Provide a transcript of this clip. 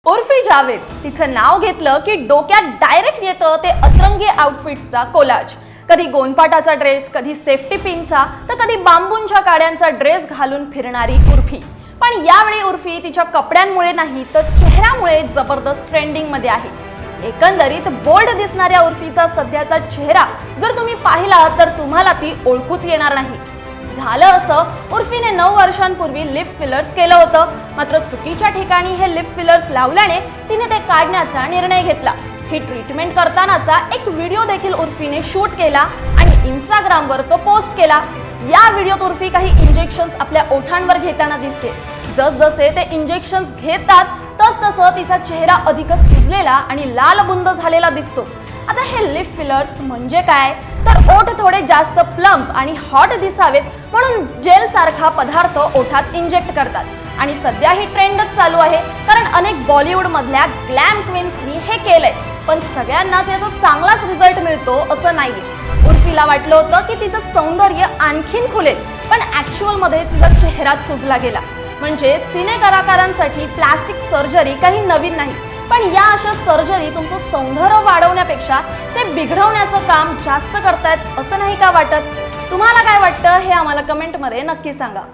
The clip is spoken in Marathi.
उर्फी जावेद, तिचं नाव घेतलं की डोक्यात डायरेक्ट येतं ते अतरंगी आउटफिट्सचा कोलाज. कधी गोनपाटाचा ड्रेस, कधी सेफ्टी पिनचा, तर कधी बांबूंच्या काड्यांचा ड्रेस घालून फिरणारी उर्फी. पण यावेळी उर्फी तिच्या कपड्यांमुळे नाही तर चेहऱ्यामुळे जबरदस्त ट्रेंडिंग मध्ये आहे. एकंदरीत बोल्ड दिसणाऱ्या उर्फीचा सध्याचा चेहरा जर तुम्ही पाहिला तर तुम्हाला ती ओळखूच येणार नाही. झालं असं, उर्फीने 9 वर्षांपूर्वी लिप फिलर्स केलं होतं. मात्र चुकीच्या ठिकाणी हे लिप फिलर्स लावल्याने तिने ते काढण्याचा निर्णय घेतला. ही ट्रीटमेंट करतानाचा एक व्हिडिओ देखील उर्फीने शूट केला आणि इंस्टाग्रामवर तो पोस्ट केला. या व्हिडिओत उर्फी काही इंजेक्शन्स आपल्या ओठांवर घेताना दिसते. जसजसे ते इंजेक्शन्स घेतात तसतसं तिचा चेहरा अधिकच सुजलेला आणि लालबुंद झालेला दिसतो. आता हे लिप फिलर्स म्हणजे काय, तर ओठ थोडे जास्त प्लम्प आणि हॉट दिसावेत म्हणून जेल सारखा पदार्थ ओठात इंजेक्ट करतात. आणि सध्या ही ट्रेंडच चालू आहे, कारण अनेक बॉलिवूड मधल्या ग्लॅम क्वीन्सनी हे केलंय. पण सगळ्यांनाच याचा चांगलाच रिझल्ट मिळतो असं नाहीये. उर्फीला वाटलं होतं की तिचं सौंदर्य आणखीन खुलेल, पण ऍक्च्युअल मध्ये तिचा चेहराच सुजला गेला. म्हणजे सिने कलाकारांसाठी प्लास्टिक सर्जरी काही नवीन नाही, पण या अशा सर्जरी तुमचं सौंदर्य वाढवण्यापेक्षा ते बिघडवण्याचं काम जास्त करतायत असं नाही का वाटत? तुम्हाला काय वाटतं हे आम्हाला कमेंटमध्ये नक्की सांगा.